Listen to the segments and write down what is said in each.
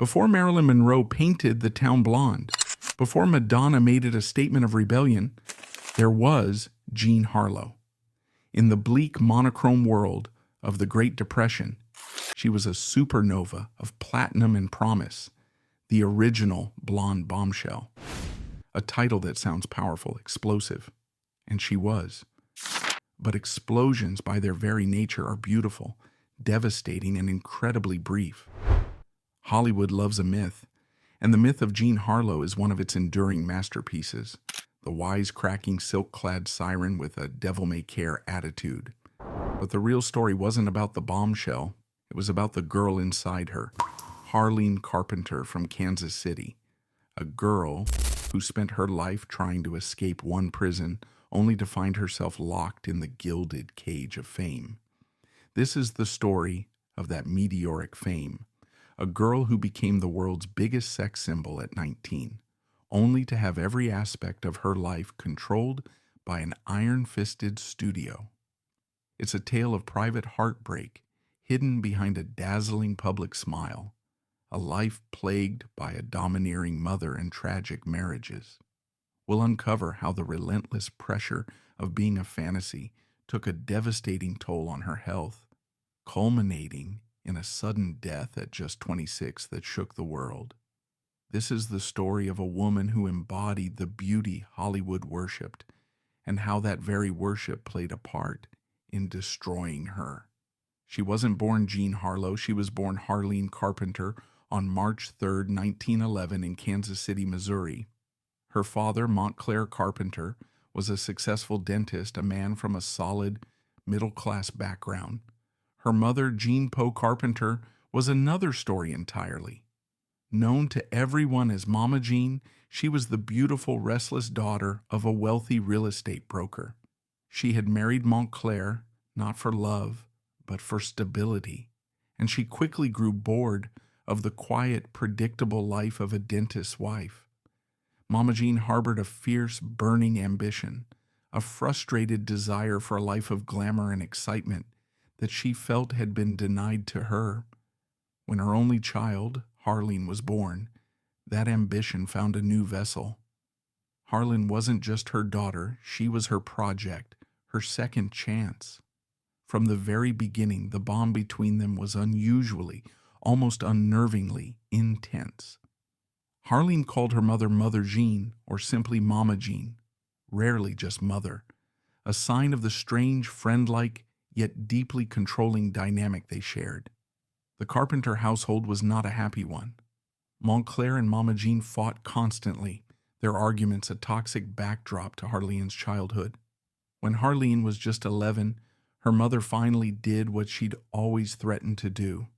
Before Marilyn Monroe painted the town blonde, before Madonna made it a statement of rebellion, there was Jean Harlow. In the bleak monochrome world of the Great Depression, she was a supernova of platinum and promise, the original blonde bombshell. A title that sounds powerful, explosive, and she was. But explosions by their very nature are beautiful, devastating, and incredibly brief. Hollywood loves a myth, and the myth of Jean Harlow is one of its enduring masterpieces, the wisecracking silk-clad siren with a devil-may-care attitude. But the real story wasn't about the bombshell, it was about the girl inside her, Harleen Carpenter from Kansas City, a girl who spent her life trying to escape one prison only to find herself locked in the gilded cage of fame. This is the story of that meteoric fame, a girl who became the world's biggest sex symbol at 19, only to have every aspect of her life controlled by an iron-fisted studio. It's a tale of private heartbreak hidden behind a dazzling public smile, a life plagued by a domineering mother and tragic marriages. We'll uncover how the relentless pressure of being a fantasy took a devastating toll on her health, culminating in a sudden death at just 26 that shook the world. This is the story of a woman who embodied the beauty Hollywood worshipped, and how that very worship played a part in destroying her. She wasn't born Jean Harlow, she was born Harleen Carpenter on March 3, 1911 in Kansas City, Missouri. Her father, Montclair Carpenter, was a successful dentist, a man from a solid, middle-class background. Her mother, Jean Poe Carpenter, was another story entirely. Known to everyone as Mama Jean, she was the beautiful, restless daughter of a wealthy real estate broker. She had married Montclair, not for love, but for stability, and she quickly grew bored of the quiet, predictable life of a dentist's wife. Mama Jean harbored a fierce, burning ambition, a frustrated desire for a life of glamour and excitement that she felt had been denied to her. When her only child, Harleen, was born, that ambition found a new vessel. Harleen wasn't just her daughter, she was her project, her second chance. From the very beginning, the bond between them was unusually, almost unnervingly intense. Harleen called her mother Mother Jean, or simply Mama Jean, rarely just Mother, a sign of the strange, friend-like, yet deeply controlling dynamic they shared. The Carpenter household was not a happy one. Montclair and Mama Jean fought constantly, their arguments a toxic backdrop to Harleen's childhood. When Harleen was just 11, her mother finally did what she'd always threatened to do.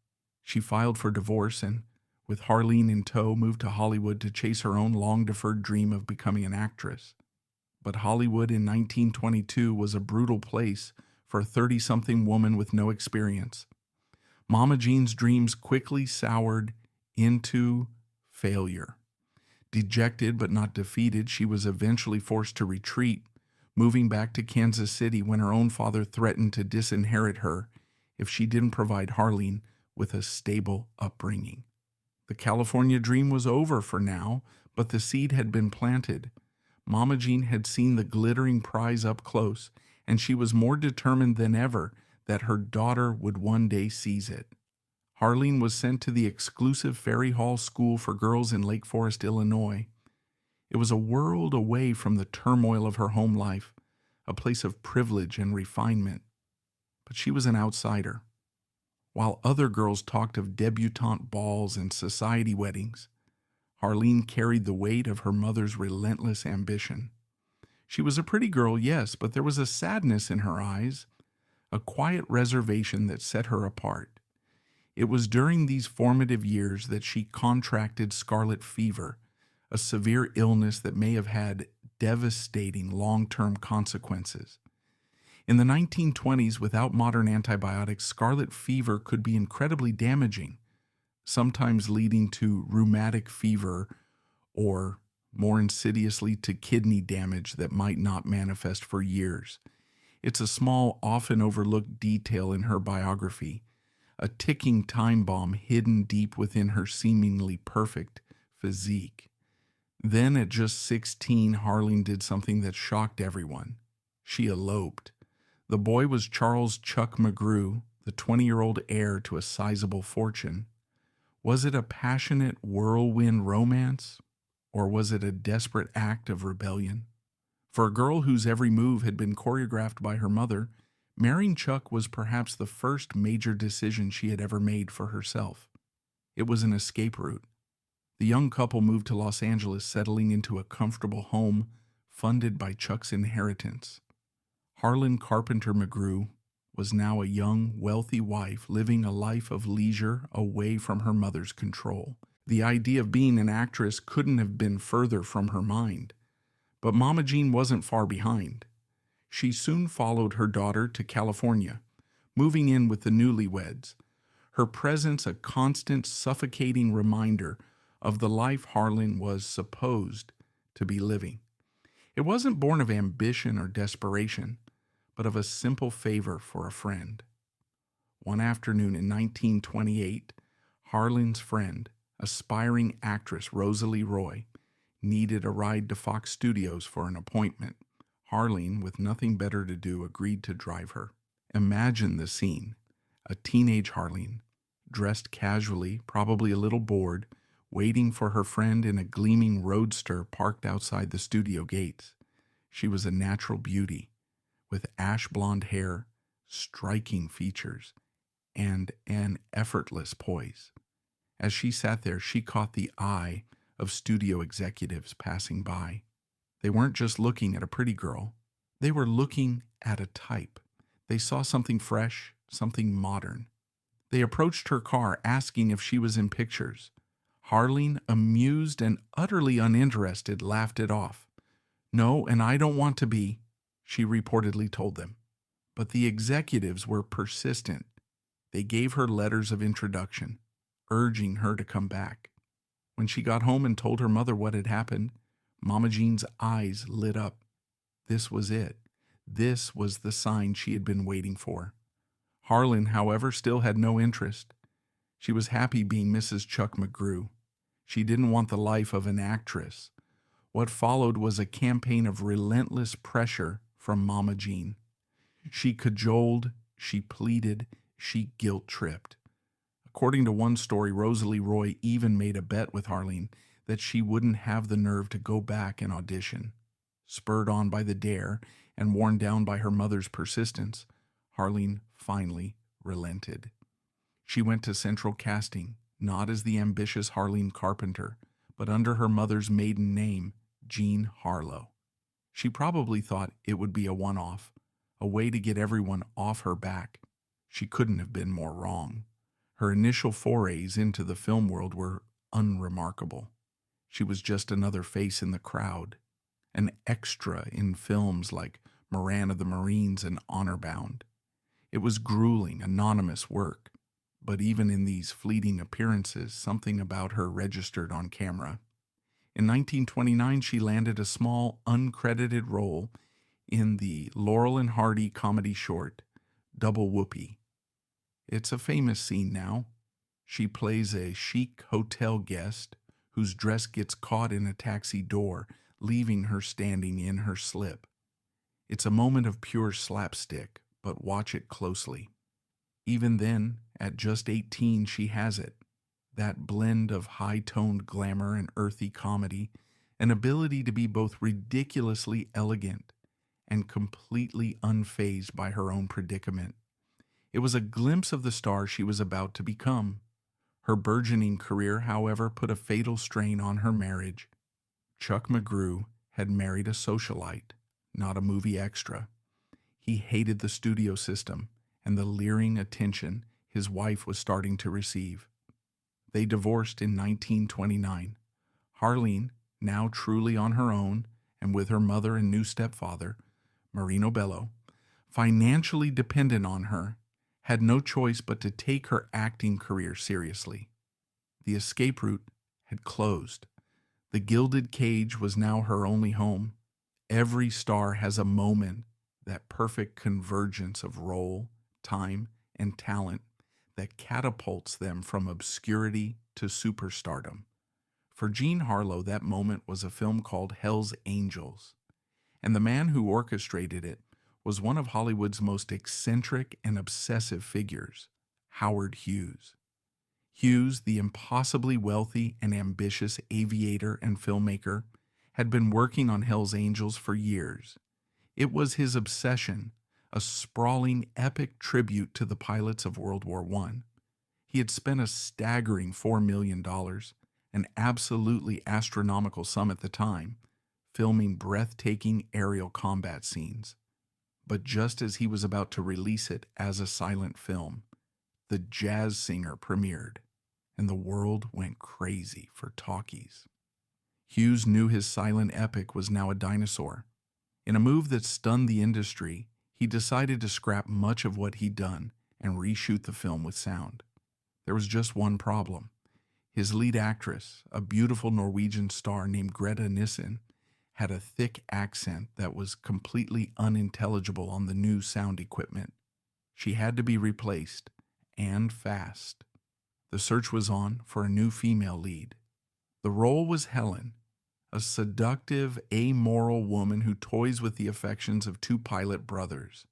She filed for divorce and, with Harleen in tow, moved to Hollywood to chase her own long-deferred dream of becoming an actress. But Hollywood in 1922 was a brutal place for a 30-something woman with no experience. Mama Jean's dreams quickly soured into failure. Dejected but not defeated, she was eventually forced to retreat, moving back to Kansas City when her own father threatened to disinherit her if she didn't provide Harleen with a stable upbringing. The California dream was over for now, but the seed had been planted. Mama Jean had seen the glittering prize up close, and she was more determined than ever that her daughter would one day seize it. Harleen was sent to the exclusive Ferry Hall School for Girls in Lake Forest, Illinois. It was a world away from the turmoil of her home life, a place of privilege and refinement. But she was an outsider. While other girls talked of debutante balls and society weddings, Harleen carried the weight of her mother's relentless ambition. She was a pretty girl, yes, but there was a sadness in her eyes, a quiet reservation that set her apart. It was during these formative years that she contracted scarlet fever, a severe illness that may have had devastating long-term consequences. In the 1920s, without modern antibiotics, scarlet fever could be incredibly damaging, sometimes leading to rheumatic fever or, more insidiously, to kidney damage that might not manifest for years. It's a small, often overlooked detail in her biography, a ticking time bomb hidden deep within her seemingly perfect physique. Then at just 16, Harleen did something that shocked everyone. She eloped. The boy was Charles Chuck McGrew, the 20-year-old heir to a sizable fortune. Was it a passionate whirlwind romance, or was it a desperate act of rebellion? For a girl whose every move had been choreographed by her mother, marrying Chuck was perhaps the first major decision she had ever made for herself. It was an escape route. The young couple moved to Los Angeles, settling into a comfortable home funded by Chuck's inheritance. Harlan Carpenter McGrew was now a young, wealthy wife living a life of leisure away from her mother's control. The idea of being an actress couldn't have been further from her mind. But Mama Jean wasn't far behind. She soon followed her daughter to California, moving in with the newlyweds, her presence a constant, suffocating reminder of the life Harlan was supposed to be living. It wasn't born of ambition or desperation, but of a simple favor for a friend. One afternoon in 1928, Harlan's friend, aspiring actress Rosalie Roy, needed a ride to Fox Studios for an appointment. Harleen, with nothing better to do, agreed to drive her. Imagine the scene. A teenage Harleen, dressed casually, probably a little bored, waiting for her friend in a gleaming roadster parked outside the studio gates. She was a natural beauty, with ash blonde hair, striking features, and an effortless poise. As she sat there, she caught the eye of studio executives passing by. They weren't just looking at a pretty girl. They were looking at a type. They saw something fresh, something modern. They approached her car, asking if she was in pictures. Harleen, amused and utterly uninterested, laughed it off. "No, and I don't want to be," she reportedly told them. But the executives were persistent. They gave her letters of introduction, urging her to come back. When she got home and told her mother what had happened, Mama Jean's eyes lit up. This was it. This was the sign she had been waiting for. Harlan, however, still had no interest. She was happy being Mrs. Chuck McGrew. She didn't want the life of an actress. What followed was a campaign of relentless pressure from Mama Jean. She cajoled, she pleaded, she guilt-tripped. According to one story, Rosalie Roy even made a bet with Harleen that she wouldn't have the nerve to go back and audition. Spurred on by the dare and worn down by her mother's persistence, Harleen finally relented. She went to Central Casting, not as the ambitious Harleen Carpenter, but under her mother's maiden name, Jean Harlow. She probably thought it would be a one-off, a way to get everyone off her back. She couldn't have been more wrong. Her initial forays into the film world were unremarkable. She was just another face in the crowd, an extra in films like Moran of the Marines and Honor Bound. It was grueling, anonymous work, but even in these fleeting appearances, something about her registered on camera. In 1929, she landed a small, uncredited role in the Laurel and Hardy comedy short, Double Whoopee. It's a famous scene now. She plays a chic hotel guest whose dress gets caught in a taxi door, leaving her standing in her slip. It's a moment of pure slapstick, but watch it closely. Even then, at just 18, she has it. That blend of high-toned glamour and earthy comedy, an ability to be both ridiculously elegant and completely unfazed by her own predicament. It was a glimpse of the star she was about to become. Her burgeoning career, however, put a fatal strain on her marriage. Chuck McGrew had married a socialite, not a movie extra. He hated the studio system and the leering attention his wife was starting to receive. They divorced in 1929. Harleen, now truly on her own and with her mother and new stepfather, Marino Bello, financially dependent on her, had no choice but to take her acting career seriously. The escape route had closed. The gilded cage was now her only home. Every star has a moment, that perfect convergence of role, time, and talent that catapults them from obscurity to superstardom. For Jean Harlow, that moment was a film called Hell's Angels, and the man who orchestrated it was one of Hollywood's most eccentric and obsessive figures, Howard Hughes. Hughes, the impossibly wealthy and ambitious aviator and filmmaker, had been working on Hell's Angels for years. It was his obsession, a sprawling, epic tribute to the pilots of World War I. He had spent a staggering $4 million, an absolutely astronomical sum at the time, filming breathtaking aerial combat scenes. But just as he was about to release it as a silent film, The Jazz Singer premiered, and the world went crazy for talkies. Hughes knew his silent epic was now a dinosaur. In a move that stunned the industry, he decided to scrap much of what he'd done and reshoot the film with sound. There was just one problem. His lead actress, a beautiful Norwegian star named Greta Nissen, had a thick accent that was completely unintelligible on the new sound equipment. She had to be replaced, and fast. The search was on for a new female lead. The role was Helen, a seductive, amoral woman who toys with the affections of two pilot brothers.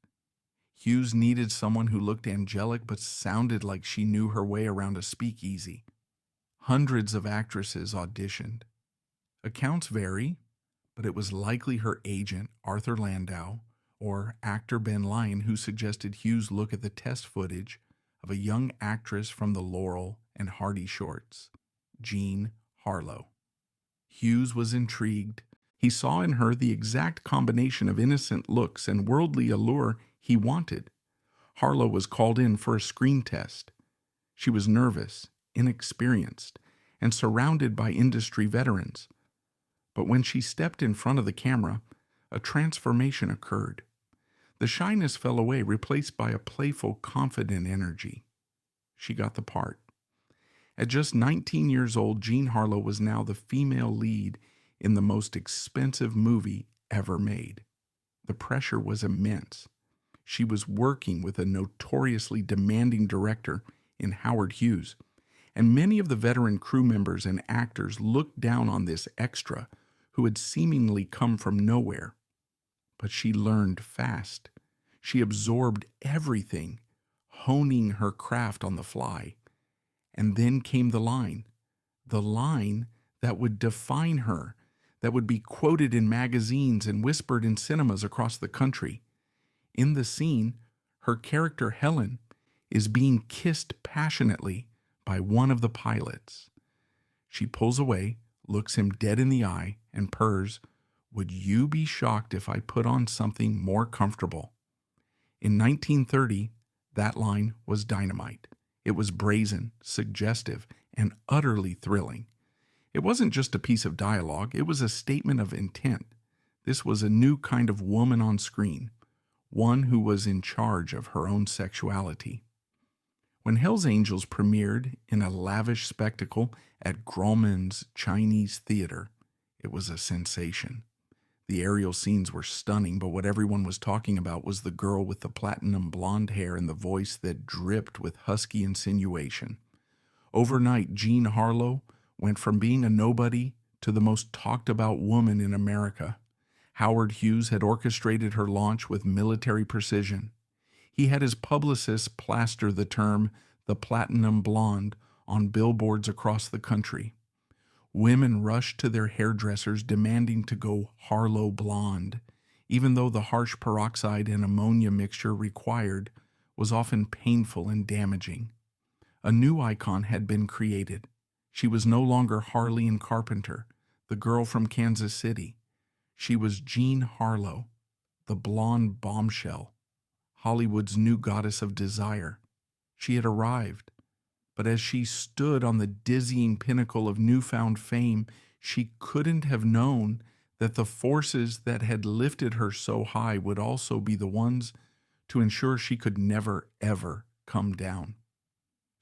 Hughes needed someone who looked angelic but sounded like she knew her way around a speakeasy. Hundreds of actresses auditioned. Accounts vary, but it was likely her agent, Arthur Landau, or actor Ben Lyon, who suggested Hughes look at the test footage of a young actress from the Laurel and Hardy shorts, Jean Harlow. Hughes was intrigued. He saw in her the exact combination of innocent looks and worldly allure he wanted. Harlow was called in for a screen test. She was nervous, inexperienced, and surrounded by industry veterans. But when she stepped in front of the camera, a transformation occurred. The shyness fell away, replaced by a playful, confident energy. She got the part. At just 19 years old, Jean Harlow was now the female lead in the most expensive movie ever made. The pressure was immense. She was working with a notoriously demanding director in Howard Hughes, and many of the veteran crew members and actors looked down on this extra who had seemingly come from nowhere. But she learned fast. She absorbed everything, honing her craft on the fly. And then came the line that would define her, that would be quoted in magazines and whispered in cinemas across the country. In the scene, her character Helen is being kissed passionately by one of the pilots. She pulls away, looks him dead in the eye, and purrs, "Would you be shocked if I put on something more comfortable?" In 1930, that line was dynamite. It was brazen, suggestive, and utterly thrilling. It wasn't just a piece of dialogue, it was a statement of intent. This was a new kind of woman on screen, one who was in charge of her own sexuality. When Hell's Angels premiered in a lavish spectacle at Grauman's Chinese Theater, it was a sensation. The aerial scenes were stunning, but what everyone was talking about was the girl with the platinum blonde hair and the voice that dripped with husky insinuation. Overnight, Jean Harlow went from being a nobody to the most talked-about woman in America. Howard Hughes had orchestrated her launch with military precision. He had his publicists plaster the term "the platinum blonde" on billboards across the country. Women rushed to their hairdressers demanding to go Harlow blonde, even though the harsh peroxide and ammonia mixture required was often painful and damaging. A new icon had been created. She was no longer Harleen Carpenter, the girl from Kansas City. She was Jean Harlow, the blonde bombshell, Hollywood's new goddess of desire. She had arrived. But as she stood on the dizzying pinnacle of newfound fame, she couldn't have known that the forces that had lifted her so high would also be the ones to ensure she could never, ever come down.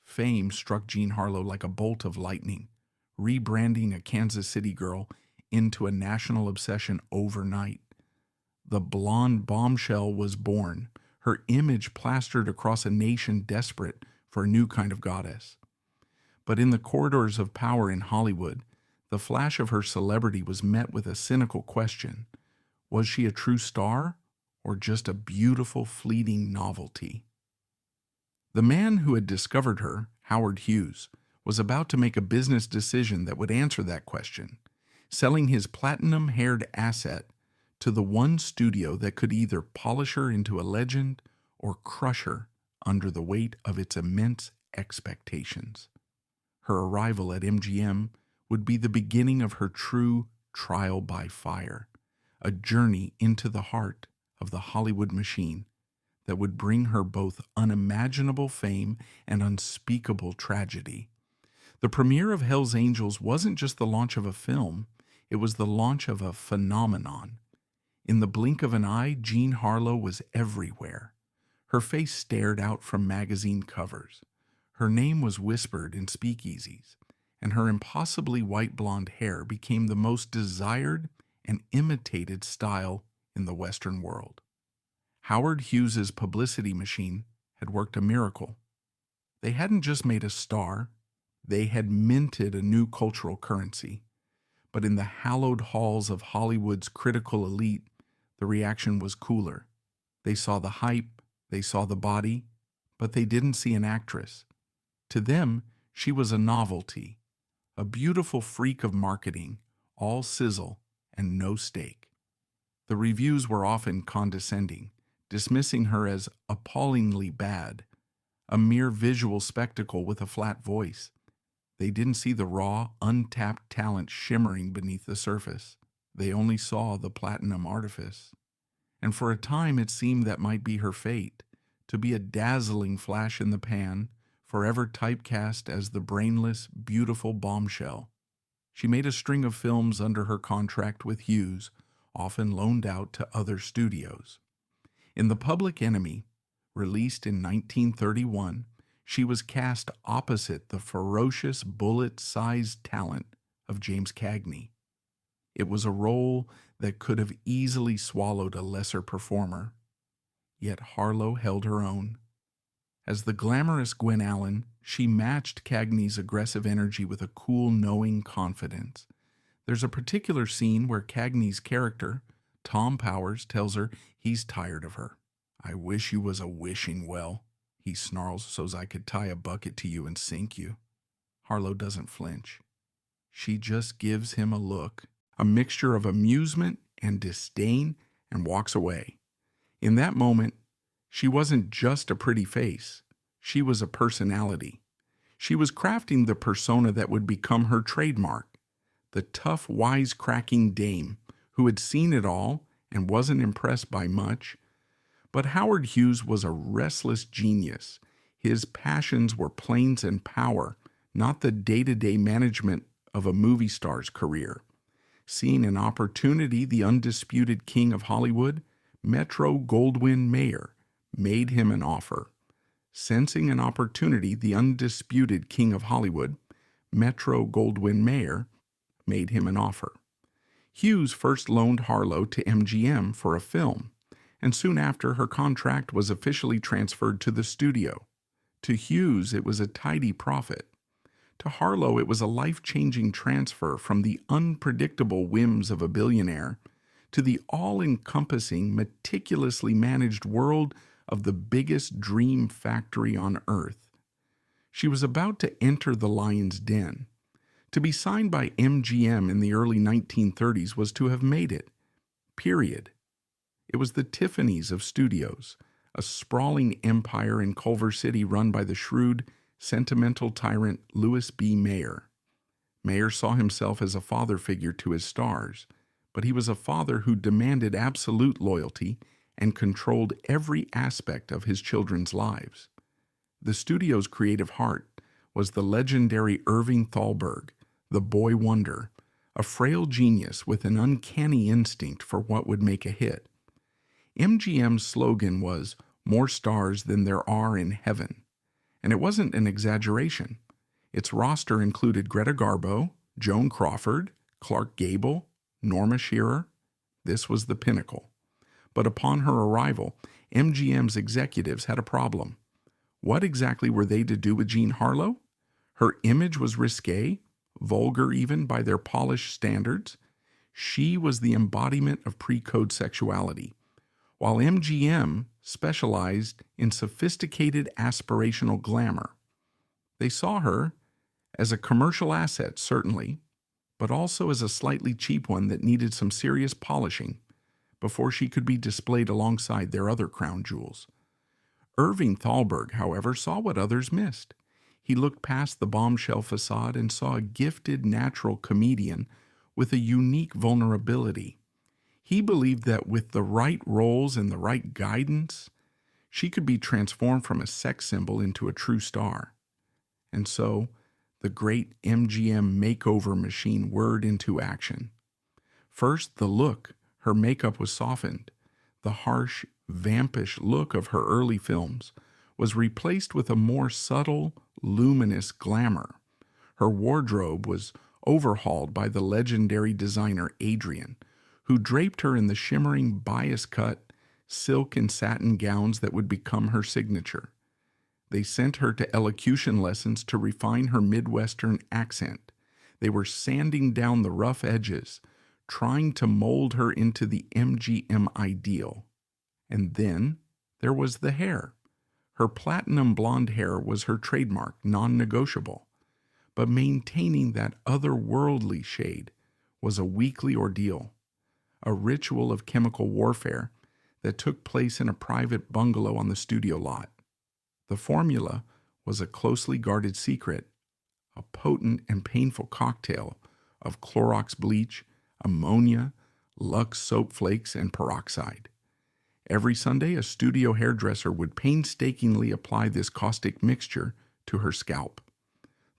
Fame struck Jean Harlow like a bolt of lightning, rebranding a Kansas City girl into a national obsession overnight. The blonde bombshell was born, her image plastered across a nation desperate for a new kind of goddess. But in the corridors of power in Hollywood, the flash of her celebrity was met with a cynical question. Was she a true star or just a beautiful, fleeting novelty? The man who had discovered her, Howard Hughes, was about to make a business decision that would answer that question, selling his platinum-haired asset to the one studio that could either polish her into a legend or crush her under the weight of its immense expectations. Her arrival at MGM would be the beginning of her true trial by fire, a journey into the heart of the Hollywood machine that would bring her both unimaginable fame and unspeakable tragedy. The premiere of Hell's Angels wasn't just the launch of a film, it was the launch of a phenomenon. In the blink of an eye, Jean Harlow was everywhere. Her face stared out from magazine covers. Her name was whispered in speakeasies, and her impossibly white blonde hair became the most desired and imitated style in the Western world. Howard Hughes's publicity machine had worked a miracle. They hadn't just made a star, they had minted a new cultural currency. But in the hallowed halls of Hollywood's critical elite, the reaction was cooler. They saw the hype, they saw the body, but they didn't see an actress. To them, she was a novelty, a beautiful freak of marketing, all sizzle and no steak. The reviews were often condescending, dismissing her as appallingly bad, a mere visual spectacle with a flat voice. They didn't see the raw, untapped talent shimmering beneath the surface. They only saw the platinum artifice. And for a time it seemed that might be her fate, to be a dazzling flash in the pan, forever typecast as the brainless, beautiful Bombshell. She made a string of films under her contract with Hughes, often loaned out to other studios. In The Public Enemy, released in 1931, she was cast opposite the ferocious, bullet-sized talent of James Cagney. It was a role that could have easily swallowed a lesser performer. Yet Harlow held her own. As the glamorous Gwen Allen, she matched Cagney's aggressive energy with a cool, knowing confidence. There's a particular scene where Cagney's character, Tom Powers, tells her he's tired of her. "I wish you was a wishing well," he snarls, "so's I could tie a bucket to you and sink you." Harlow doesn't flinch. She just gives him a look, a mixture of amusement and disdain, and walks away. In that moment, she wasn't just a pretty face. She was a personality. She was crafting the persona that would become her trademark, the tough, wisecracking dame who had seen it all and wasn't impressed by much. But Howard Hughes was a restless genius. His passions were planes and power, not the day-to-day management of a movie star's career. Seeing an opportunity, the undisputed king of Hollywood, Metro-Goldwyn-Mayer, made him an offer. Sensing an opportunity, the undisputed king of Hollywood, Metro-Goldwyn-Mayer, made him an offer. Hughes first loaned Harlow to MGM for a film, and soon after her contract was officially transferred to the studio. To Hughes, it was a tidy profit. To Harlow, it was a life-changing transfer from the unpredictable whims of a billionaire to the all-encompassing, meticulously managed world of the biggest dream factory on earth. She was about to enter the lion's den. To be signed by MGM in the early 1930s was to have made it. Period. It was the Tiffany's of studios, a sprawling empire in Culver City run by the shrewd, sentimental tyrant Louis B. Mayer. Mayer saw himself as a father figure to his stars, but he was a father who demanded absolute loyalty and controlled every aspect of his children's lives. The studio's creative heart was the legendary Irving Thalberg, the boy wonder, a frail genius with an uncanny instinct for what would make a hit. MGM's slogan was, "More stars than there are in heaven." And it wasn't an exaggeration. Its roster included Greta Garbo, Joan Crawford, Clark Gable, Norma Shearer. This was the pinnacle. But upon her arrival, MGM's executives had a problem. What exactly were they to do with Jean Harlow? Her image was risque, vulgar even by their polished standards. She was the embodiment of pre-code sexuality, while MGM specialized in sophisticated aspirational glamour. They saw her as a commercial asset, certainly, but also as a slightly cheap one that needed some serious polishing before she could be displayed alongside their other crown jewels. Irving Thalberg, however, saw what others missed. He looked past the Bombshell facade and saw a gifted natural comedian with a unique vulnerability. He believed that with the right roles and the right guidance, she could be transformed from a sex symbol into a true star. And so, the great MGM makeover machine whirred into action. First, the look. Her makeup was softened. The harsh, vampish look of her early films was replaced with a more subtle, luminous glamour. Her wardrobe was overhauled by the legendary designer Adrian, who draped her in the shimmering bias-cut silk and satin gowns that would become her signature. They sent her to elocution lessons to refine her Midwestern accent. They were sanding down the rough edges, trying to mold her into the MGM ideal. And then there was the hair. Her platinum blonde hair was her trademark, non-negotiable. But maintaining that otherworldly shade was a weekly ordeal, a ritual of chemical warfare that took place in a private bungalow on the studio lot. The formula was a closely guarded secret, a potent and painful cocktail of Clorox bleach, ammonia, Lux soap flakes, and peroxide. Every Sunday, a studio hairdresser would painstakingly apply this caustic mixture to her scalp.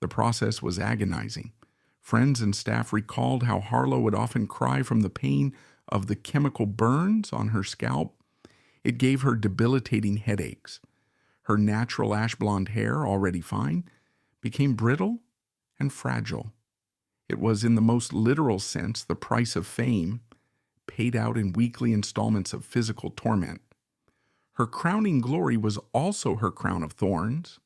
The process was agonizing. Friends and staff recalled how Harlow would often cry from the pain of the chemical burns on her scalp. It gave her debilitating headaches. Her natural ash blonde hair, already fine, became brittle and fragile. It was, in the most literal sense, the price of fame, paid out in weekly installments of physical torment. Her crowning glory was also her crown of thorns,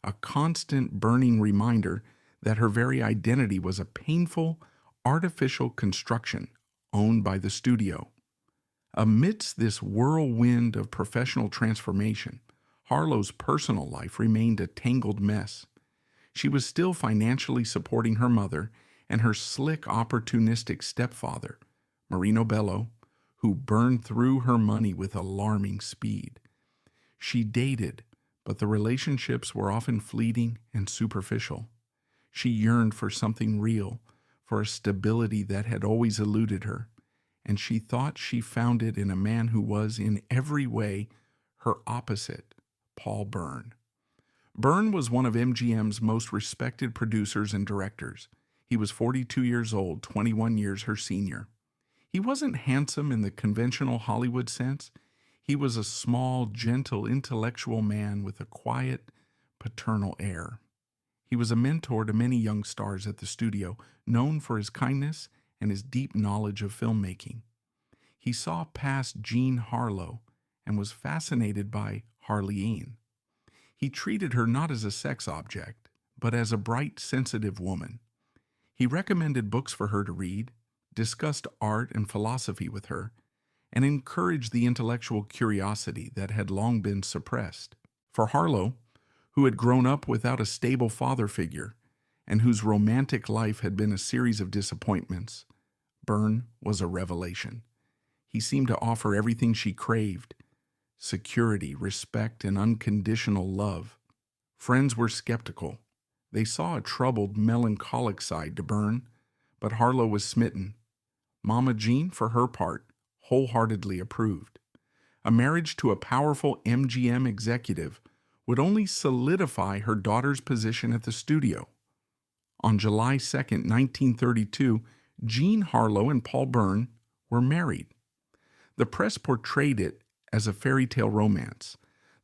a constant burning reminder that her very identity was a painful, artificial construction owned by the studio. Amidst this whirlwind of professional transformation, Harlow's personal life remained a tangled mess. She was still financially supporting her mother and her slick, opportunistic stepfather, Marino Bello, who burned through her money with alarming speed. She dated, but the relationships were often fleeting and superficial. She yearned for something real, for a stability that had always eluded her, and she thought she found it in a man who was, in every way, her opposite, Paul Byrne. Byrne was one of MGM's most respected producers and directors. He was 42 years old, 21 years her senior. He wasn't handsome in the conventional Hollywood sense. He was a small, gentle, intellectual man with a quiet, paternal air. He was a mentor to many young stars at the studio, known for his kindness and his deep knowledge of filmmaking. He saw past Jean Harlow and was fascinated by Harleen. He treated her not as a sex object, but as a bright, sensitive woman. He recommended books for her to read, discussed art and philosophy with her, and encouraged the intellectual curiosity that had long been suppressed. For Harlow, who had grown up without a stable father figure and whose romantic life had been a series of disappointments, Byrne was a revelation. He seemed to offer everything she craved: security, respect, and unconditional love. Friends were skeptical. They saw a troubled, melancholic side to Byrne, but Harlow was smitten. Mama Jean, for her part, wholeheartedly approved. A marriage to a powerful MGM executive would only solidify her daughter's position at the studio. On July 2, 1932, Jean Harlow and Paul Byrne were married. The press portrayed it as a fairy tale romance,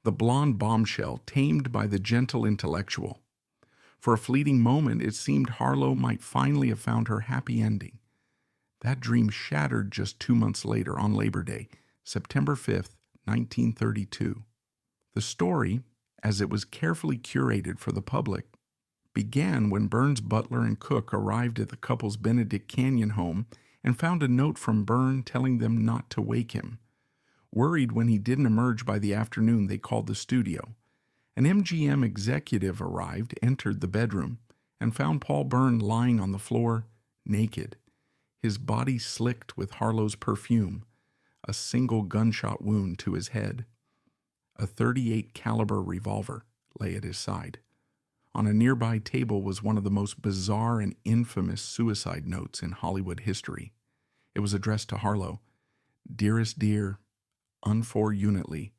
the blonde bombshell tamed by the gentle intellectual. For a fleeting moment, it seemed Harlow might finally have found her happy ending. That dream shattered just 2 months later on Labor Day, September 5th, 1932. The story, as it was carefully curated for the public, began when Byrne's butler and cook arrived at the couple's Benedict Canyon home and found a note from Byrne telling them not to wake him. Worried when he didn't emerge by the afternoon, they called the studio. An MGM executive arrived, entered the bedroom, and found Paul Byrne lying on the floor, naked, his body slicked with Harlow's perfume, a single gunshot wound to his head. A .38 caliber revolver lay at his side. On a nearby table was one of the most bizarre and infamous suicide notes in Hollywood history. It was addressed to Harlow. "Dearest dear, unfortunately,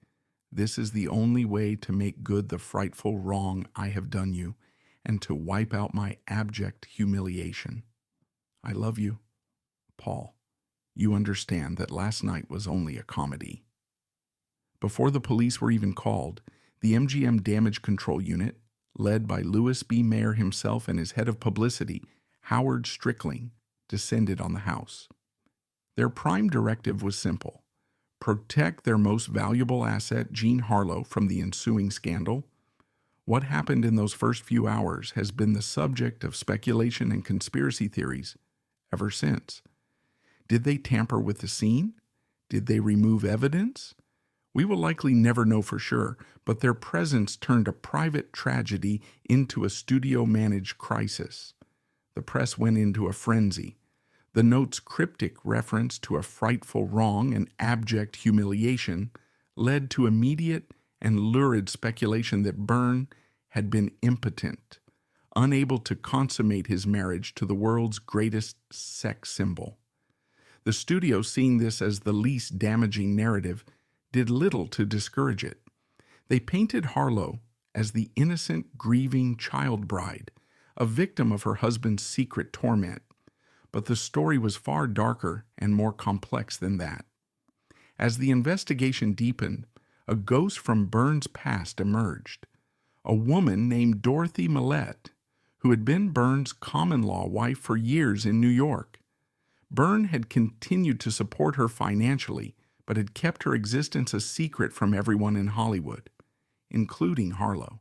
this is the only way to make good the frightful wrong I have done you, and to wipe out my abject humiliation. I love you, Paul. You understand that last night was only a comedy." Before the police were even called, the MGM Damage Control Unit, led by Louis B. Mayer himself and his head of publicity, Howard Strickling, descended on the house. Their prime directive was simple: protect their most valuable asset, Jean Harlow, from the ensuing scandal. What happened in those first few hours has been the subject of speculation and conspiracy theories ever since. Did they tamper with the scene? Did they remove evidence? We will likely never know for sure, but their presence turned a private tragedy into a studio-managed crisis. The press went into a frenzy. The note's cryptic reference to a frightful wrong and abject humiliation led to immediate and lurid speculation that Byrne had been impotent, unable to consummate his marriage to the world's greatest sex symbol. The studio, seeing this as the least damaging narrative, did little to discourage it. They painted Harlow as the innocent, grieving child bride, a victim of her husband's secret torment. But the story was far darker and more complex than that. As the investigation deepened, a ghost from Byrne's past emerged. A woman named Dorothy Millette, who had been Byrne's common-law wife for years in New York. Byrne had continued to support her financially, but had kept her existence a secret from everyone in Hollywood, including Harlow.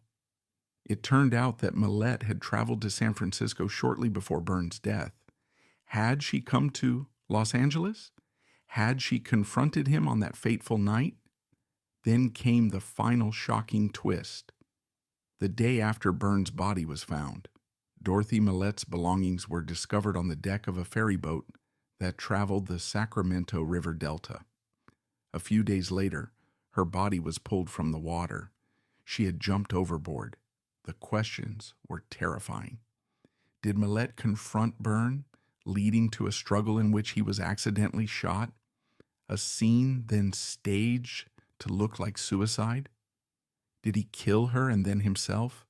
It turned out that Millette had traveled to San Francisco shortly before Byrne's death. Had she come to Los Angeles? Had she confronted him on that fateful night? Then came the final shocking twist. The day after Byrne's body was found, Dorothy Millette's belongings were discovered on the deck of a ferry boat that traveled the Sacramento River Delta. A few days later, her body was pulled from the water. She had jumped overboard. The questions were terrifying. Did Millette confront Byrne, leading to a struggle in which he was accidentally shot? A scene then staged to look like suicide? Did he kill her and then himself?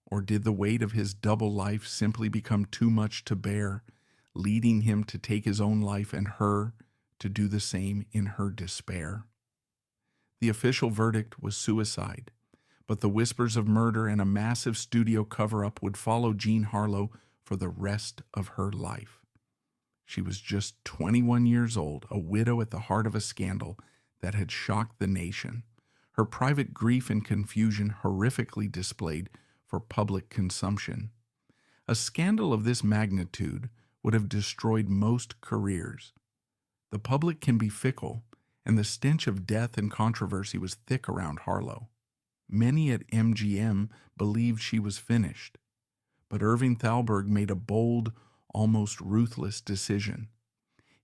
Or did the weight of his double life simply become too much to bear, leading him to take his own life and her to do the same in her despair? The official verdict was suicide, but the whispers of murder and a massive studio cover-up would follow Jean Harlow for the rest of her life. She was just 21 years old, a widow at the heart of a scandal that had shocked the nation, her private grief and confusion horrifically displayed for public consumption. A scandal of this magnitude would have destroyed most careers. The public can be fickle, and the stench of death and controversy was thick around Harlow. Many at MGM believed she was finished, but Irving Thalberg made a bold, almost ruthless decision.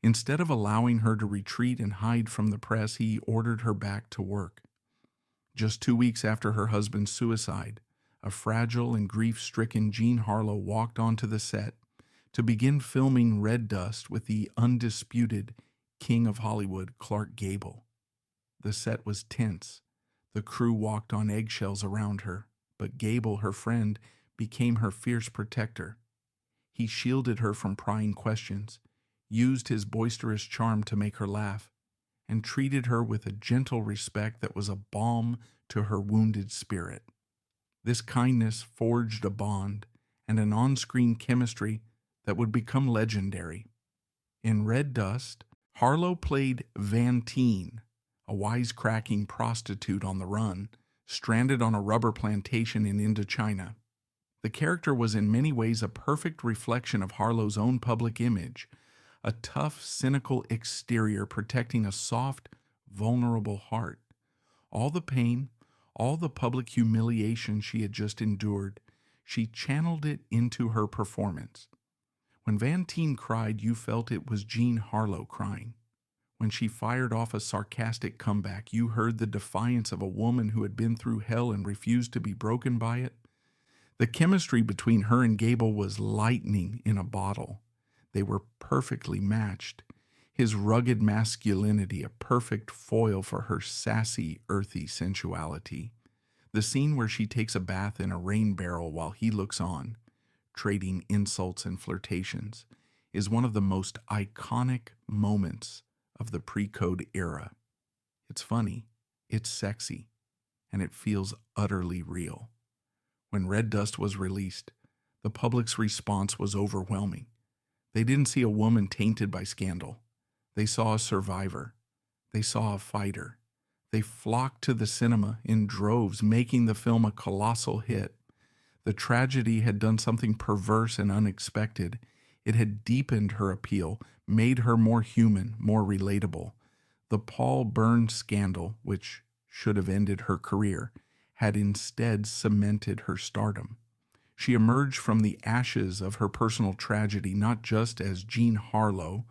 Instead of allowing her to retreat and hide from the press, he ordered her back to work. Just 2 weeks after her husband's suicide, a fragile and grief-stricken Jean Harlow walked onto the set to begin filming Red Dust with the undisputed King of Hollywood, Clark Gable. The set was tense. The crew walked on eggshells around her, but Gable, her friend, became her fierce protector. He shielded her from prying questions, used his boisterous charm to make her laugh, and treated her with a gentle respect that was a balm to her wounded spirit. This kindness forged a bond and an on-screen chemistry that would become legendary. In Red Dust, Harlow played Vantine, a wisecracking prostitute on the run, stranded on a rubber plantation in Indochina. The character was in many ways a perfect reflection of Harlow's own public image, a tough, cynical exterior protecting a soft, vulnerable heart. All the pain, all the public humiliation she had just endured, she channeled it into her performance. When Van Teen cried, you felt it was Jean Harlow crying. When she fired off a sarcastic comeback, you heard the defiance of a woman who had been through hell and refused to be broken by it. The chemistry between her and Gable was lightning in a bottle. They were perfectly matched. His rugged masculinity, a perfect foil for her sassy, earthy sensuality. The scene where she takes a bath in a rain barrel while he looks on, trading insults and flirtations, is one of the most iconic moments of the pre-code era. It's funny, it's sexy, and it feels utterly real. When Red Dust was released, the public's response was overwhelming. They didn't see a woman tainted by scandal. They saw a survivor. They saw a fighter. They flocked to the cinema in droves, making the film a colossal hit. The tragedy had done something perverse and unexpected. It had deepened her appeal, made her more human, more relatable. The Paul Byrne scandal, which should have ended her career, had instead cemented her stardom. She emerged from the ashes of her personal tragedy not just as Jean Harlow,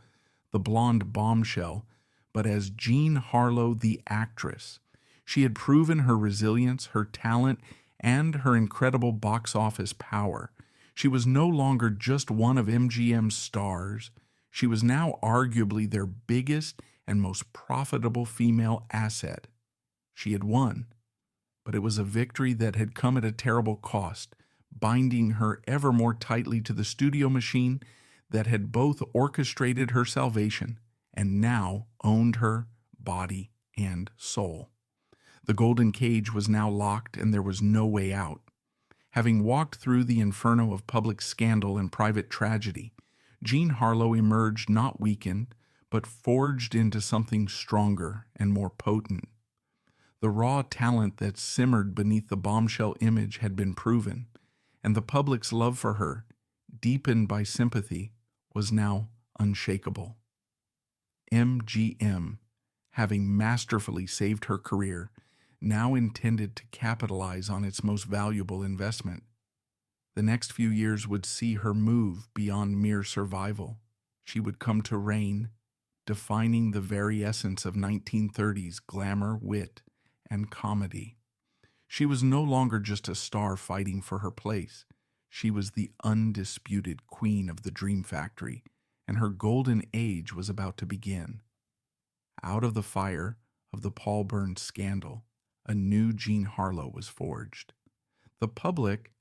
the blonde bombshell, but as Jean Harlow, the actress. She had proven her resilience, her talent, and her incredible box office power. She was no longer just one of MGM's stars. She was now arguably their biggest and most profitable female asset. She had won, but it was a victory that had come at a terrible cost, binding her ever more tightly to the studio machine that had both orchestrated her salvation and now owned her body and soul. The golden cage was now locked and there was no way out. Having walked through the inferno of public scandal and private tragedy, Jean Harlow emerged not weakened, but forged into something stronger and more potent. The raw talent that simmered beneath the bombshell image had been proven, and the public's love for her, deepened by sympathy, was now unshakable. MGM, having masterfully saved her career, now intended to capitalize on its most valuable investment. The next few years would see her move beyond mere survival. She would come to reign, defining the very essence of 1930s glamour, wit, and comedy. She was no longer just a star fighting for her place. She was the undisputed queen of the Dream Factory, and her golden age was about to begin. Out of the fire of the Paul Byrne scandal, a new Jean Harlow was forged. The public,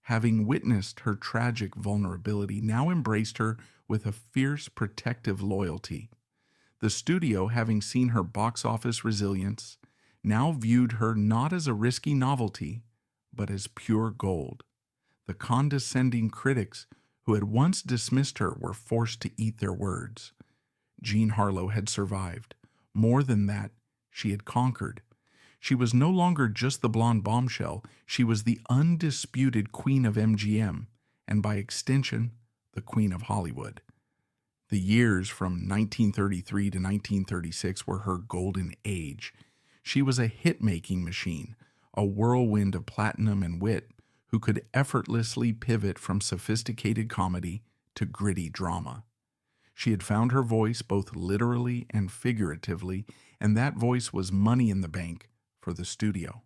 having witnessed her tragic vulnerability, now embraced her with a fierce protective loyalty. The studio, having seen her box office resilience, now viewed her not as a risky novelty, but as pure gold. The condescending critics who had once dismissed her were forced to eat their words. Jean Harlow had survived. More than that, she had conquered. She was no longer just the blonde bombshell. She was the undisputed queen of MGM, and by extension, the queen of Hollywood. The years from 1933 to 1936 were her golden age. She was a hit-making machine, a whirlwind of platinum and wit who could effortlessly pivot from sophisticated comedy to gritty drama. She had found her voice both literally and figuratively, and that voice was money in the bank for the studio.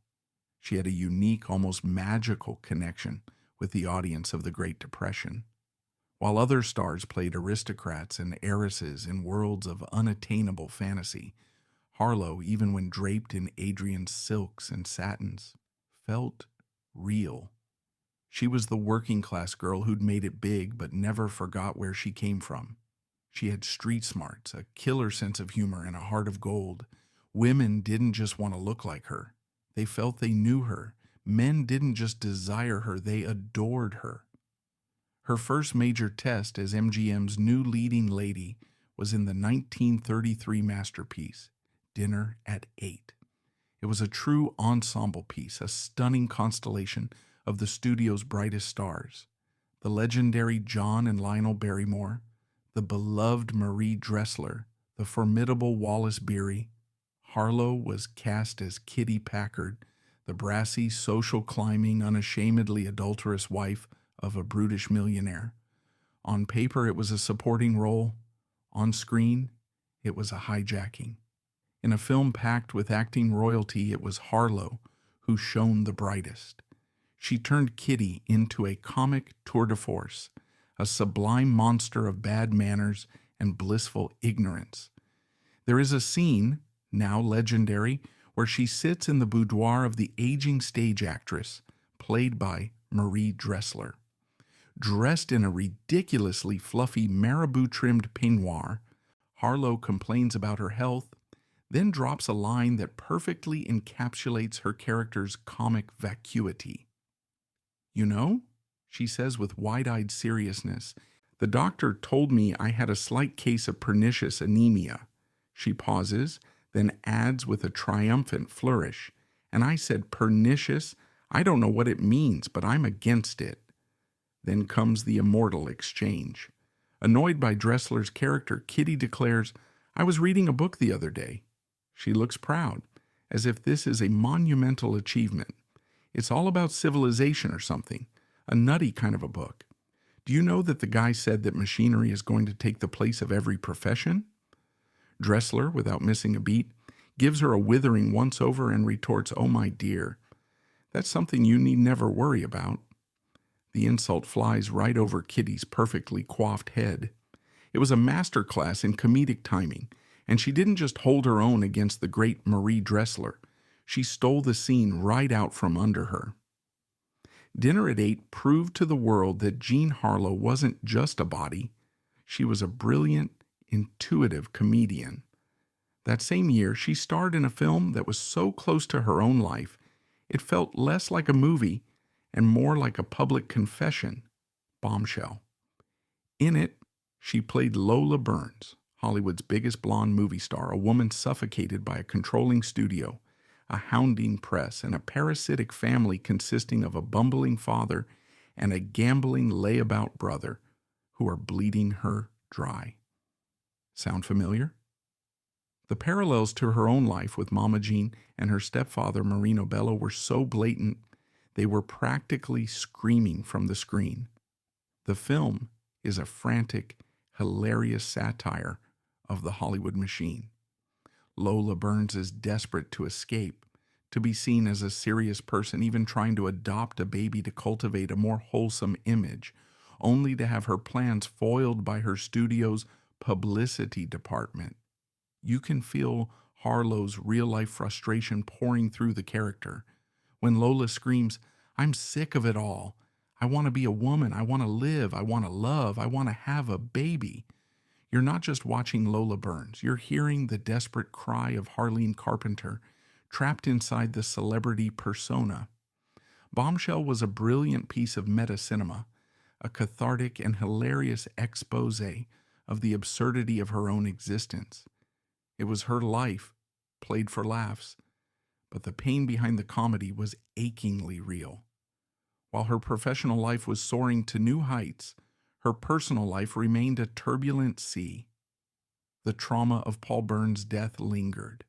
She had a unique, almost magical connection with the audience of the Great Depression. While other stars played aristocrats and heiresses in worlds of unattainable fantasy, Harlow, even when draped in Adrian's silks and satins, felt real. She was the working-class girl who'd made it big but never forgot where she came from. She had street smarts, a killer sense of humor, and a heart of gold. Women didn't just want to look like her. They felt they knew her. Men didn't just desire her, they adored her. Her first major test as MGM's new leading lady was in the 1933 masterpiece, Dinner at 8. It was a true ensemble piece, a stunning constellation of the studio's brightest stars. The legendary John and Lionel Barrymore, the beloved Marie Dressler, the formidable Wallace Beery. Harlow was cast as Kitty Packard, the brassy, social-climbing, unashamedly adulterous wife of a brutish millionaire. On paper, it was a supporting role. On screen, it was a hijacking. In a film packed with acting royalty, it was Harlow who shone the brightest. She turned Kitty into a comic tour de force, a sublime monster of bad manners and blissful ignorance. There is a scene, now legendary, where she sits in the boudoir of the aging stage actress, played by Marie Dressler. Dressed in a ridiculously fluffy marabou-trimmed peignoir, Harlow complains about her health, then drops a line that perfectly encapsulates her character's comic vacuity. "You know," she says with wide-eyed seriousness, "the doctor told me I had a slight case of pernicious anemia." She pauses, then adds with a triumphant flourish, "And I said, 'Pernicious? I don't know what it means, but I'm against it.'" Then comes the immortal exchange. Annoyed by Dressler's character, Kitty declares, "I was reading a book the other day." She looks proud, as if this is a monumental achievement. It's all about civilization or something, a nutty kind of a book. "Do you know that the guy said that machinery is going to take the place of every profession?" Dressler, without missing a beat, gives her a withering once-over and retorts, "Oh, my dear, that's something you need never worry about." The insult flies right over Kitty's perfectly coiffed head. It was a masterclass in comedic timing, and she didn't just hold her own against the great Marie Dressler. She stole the scene right out from under her. Dinner at 8 proved to the world that Jean Harlow wasn't just a body. She was a brilliant, intuitive comedian. That same year, she starred in a film that was so close to her own life, it felt less like a movie and more like a public confession, Bombshell. In it, she played Lola Burns, Hollywood's biggest blonde movie star, a woman suffocated by a controlling studio, a hounding press, and a parasitic family consisting of a bumbling father and a gambling layabout brother who are bleeding her dry. Sound familiar? The parallels to her own life with Mama Jean and her stepfather Marino Bello were so blatant they were practically screaming from the screen. The film is a frantic, hilarious satire of the Hollywood machine. Lola Burns is desperate to escape, to be seen as a serious person, even trying to adopt a baby to cultivate a more wholesome image, only to have her plans foiled by her studio's publicity department. You can feel Harlow's real-life frustration pouring through the character. When Lola screams, "I'm sick of it all. I want to be a woman. I want to live. I want to love. I want to have a baby." You're not just watching Lola Burns. You're hearing the desperate cry of Harleen Carpenter, trapped inside the celebrity persona. Bombshell was a brilliant piece of meta-cinema, a cathartic and hilarious expose of the absurdity of her own existence. It was her life, played for laughs, but the pain behind the comedy was achingly real. While her professional life was soaring to new heights, her personal life remained a turbulent sea. The trauma of Paul Byrne's death lingered,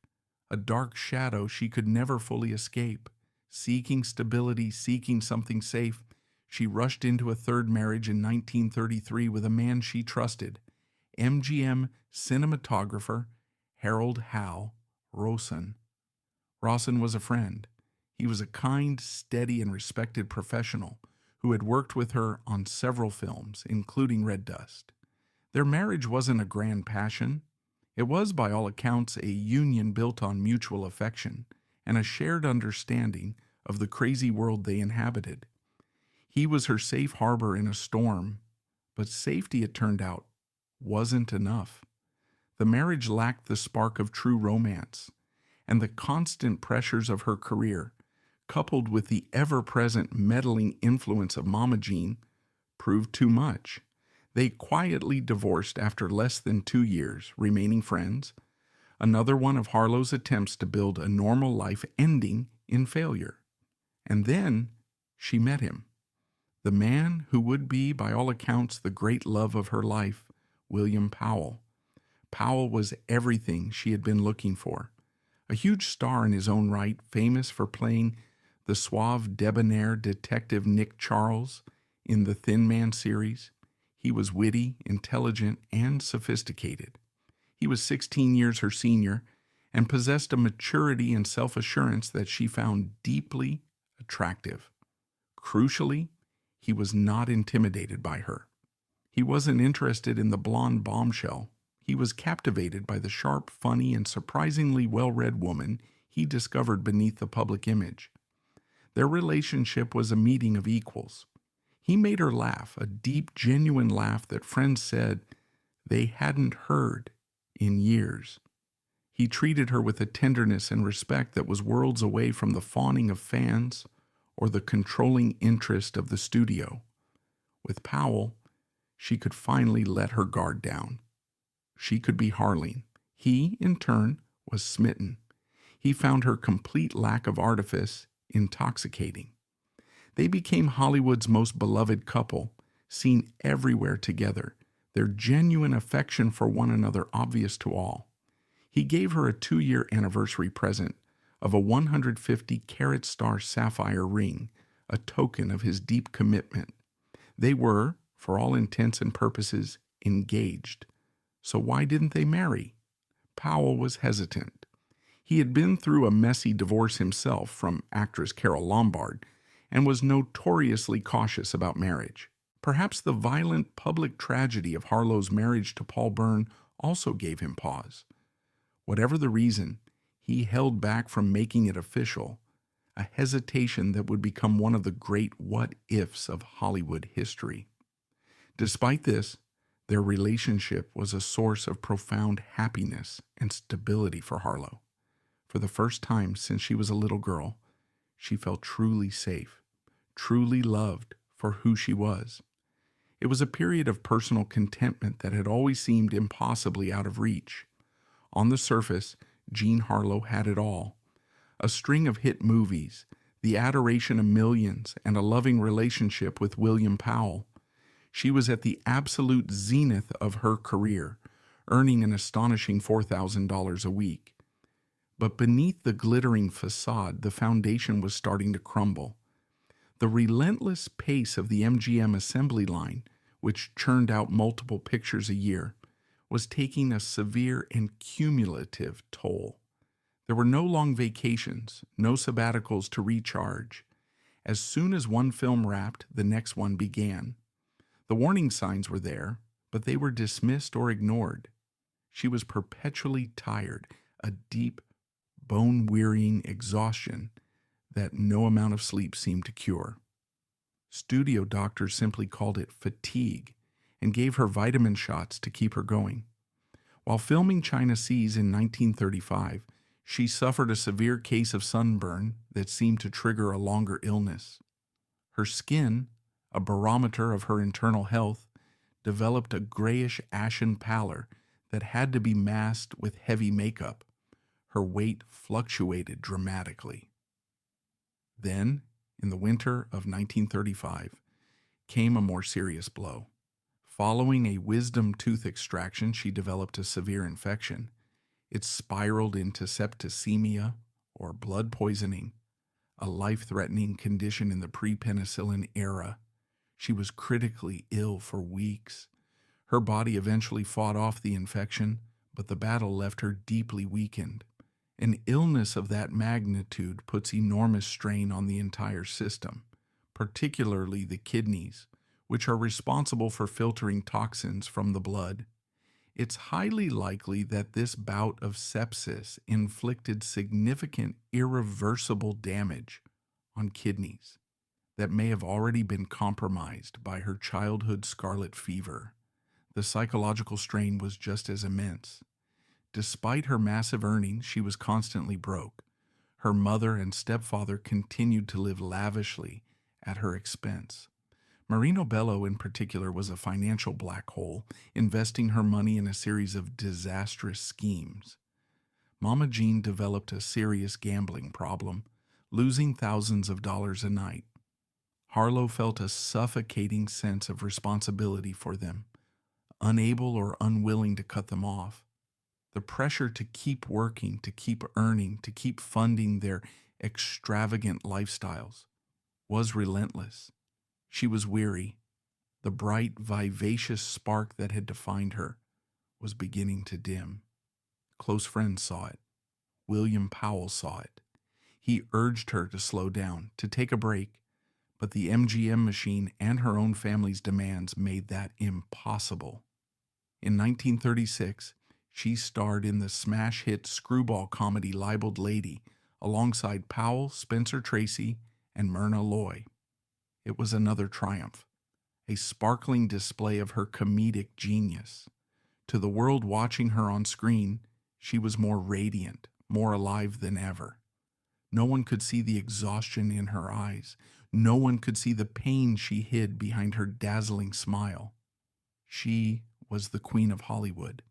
a dark shadow she could never fully escape. Seeking stability, seeking something safe, she rushed into a third marriage in 1933 with a man she trusted, MGM cinematographer Harold "Hal" Rosen. Rosen was a friend. He was a kind, steady, and respected professional who had worked with her on several films, including Red Dust. Their marriage wasn't a grand passion. It was, by all accounts, a union built on mutual affection and a shared understanding of the crazy world they inhabited. He was her safe harbor in a storm, but safety, it turned out, wasn't enough. The marriage lacked the spark of true romance, and the constant pressures of her career, coupled with the ever-present meddling influence of Mama Jean, proved too much. They quietly divorced after less than 2 years, remaining friends. another one of Harlow's attempts to build a normal life ending in failure. And then she met him, the man who would be, by all accounts, the great love of her life, William Powell. Powell was everything she had been looking for. A huge star in his own right, famous for playing the suave, debonair detective Nick Charles in the Thin Man series. He was witty, intelligent, and sophisticated. He was 16 years her senior and possessed a maturity and self-assurance that she found deeply attractive. Crucially, he was not intimidated by her. He wasn't interested in the blonde bombshell. He was captivated by the sharp, funny, and surprisingly well-read woman he discovered beneath the public image. Their relationship was a meeting of equals. He made her laugh, a deep, genuine laugh that friends said they hadn't heard in years. He treated her with a tenderness and respect that was worlds away from the fawning of fans or the controlling interest of the studio. With Powell, she could finally let her guard down. She could be Harleen. He, in turn, was smitten. He found her complete lack of artifice intoxicating. They became Hollywood's most beloved couple, seen everywhere together, their genuine affection for one another obvious to all. He gave her a 2-year anniversary present of a 150-carat star sapphire ring, a token of his deep commitment. They were, for all intents and purposes, engaged. So why didn't they marry? Powell was hesitant. He had been through a messy divorce himself from actress Carole Lombard and was notoriously cautious about marriage. Perhaps the violent public tragedy of Harlow's marriage to Paul Byrne also gave him pause. Whatever the reason, he held back from making it official, a hesitation that would become one of the great what-ifs of Hollywood history. Despite this, their relationship was a source of profound happiness and stability for Harlow. For the first time since she was a little girl, she felt truly safe, truly loved for who she was. It was a period of personal contentment that had always seemed impossibly out of reach. On the surface, Jean Harlow had it all: a string of hit movies, the adoration of millions, and a loving relationship with William Powell. She was at the absolute zenith of her career, earning an astonishing $4,000 a week. But beneath the glittering facade, the foundation was starting to crumble. The relentless pace of the MGM assembly line, which churned out multiple pictures a year, was taking a severe and cumulative toll. There were no long vacations, no sabbaticals to recharge. As soon as one film wrapped, the next one began. The warning signs were there, but they were dismissed or ignored. She was perpetually tired, a deep, bone-wearying exhaustion that no amount of sleep seemed to cure. Studio doctors simply called it fatigue and gave her vitamin shots to keep her going. While filming China Seas in 1935, she suffered a severe case of sunburn that seemed to trigger a longer illness. Her skin, a barometer of her internal health, developed a grayish ashen pallor that had to be masked with heavy makeup. Her weight fluctuated dramatically. Then, in the winter of 1935, came a more serious blow. Following a wisdom tooth extraction, she developed a severe infection. It spiraled into septicemia, or blood poisoning, a life-threatening condition in the pre-penicillin era. She was critically ill for weeks. Her body eventually fought off the infection, but the battle left her deeply weakened. An illness of that magnitude puts enormous strain on the entire system, particularly the kidneys, which are responsible for filtering toxins from the blood. It's highly likely that this bout of sepsis inflicted significant irreversible damage on kidneys that may have already been compromised by her childhood scarlet fever. The psychological strain was just as immense. Despite her massive earnings, she was constantly broke. Her mother and stepfather continued to live lavishly at her expense. Marino Bello, in particular, was a financial black hole, investing her money in a series of disastrous schemes. Mama Jean developed a serious gambling problem, losing thousands of dollars a night. Harlow felt a suffocating sense of responsibility for them, unable or unwilling to cut them off. The pressure to keep working, to keep earning, to keep funding their extravagant lifestyles was relentless. She was weary. The bright, vivacious spark that had defined her was beginning to dim. Close friends saw it. William Powell saw it. He urged her to slow down, to take a break, but the MGM machine and her own family's demands made that impossible. In 1936, she starred in the smash hit screwball comedy Libeled Lady alongside Powell, Spencer Tracy, and Myrna Loy. It was another triumph, a sparkling display of her comedic genius. To the world watching her on screen, she was more radiant, more alive than ever. No one could see the exhaustion in her eyes. No one could see the pain she hid behind her dazzling smile. She was the Queen of Hollywood,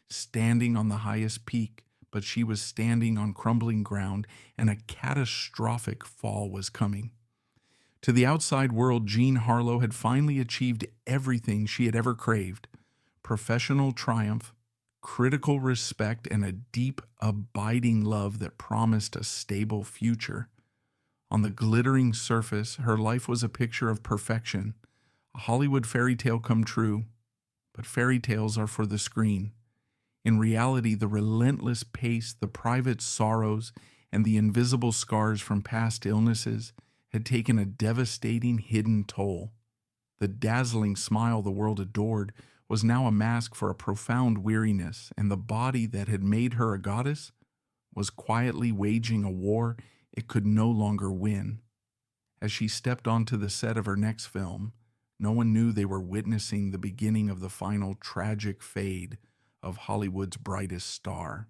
standing on the highest peak, but she was standing on crumbling ground, and a catastrophic fall was coming. To the outside world, Jean Harlow had finally achieved everything she had ever craved: professional triumph, critical respect, and a deep, abiding love that promised a stable future. On the glittering surface, her life was a picture of perfection, a Hollywood fairy tale come true. But fairy tales are for the screen. In reality, the relentless pace, the private sorrows, and the invisible scars from past illnesses had taken a devastating hidden toll. The dazzling smile the world adored was now a mask for a profound weariness, and the body that had made her a goddess was quietly waging a war it could no longer win. As she stepped onto the set of her next film, no one knew they were witnessing the beginning of the final tragic fade of Hollywood's brightest star.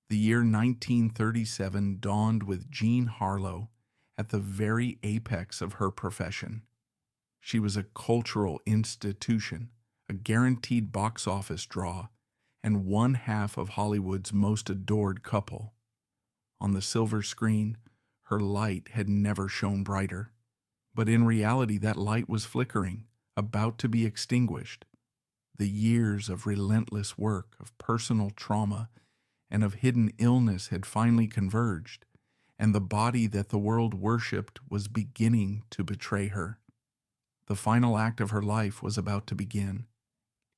The year 1937 dawned with Jean Harlow at the very apex of her profession. She was a cultural institution, a guaranteed box office draw, and one half of Hollywood's most adored couple. On the silver screen, her light had never shone brighter. But in reality, that light was flickering, about to be extinguished. The years of relentless work, of personal trauma, and of hidden illness had finally converged, and the body that the world worshipped was beginning to betray her. The final act of her life was about to begin,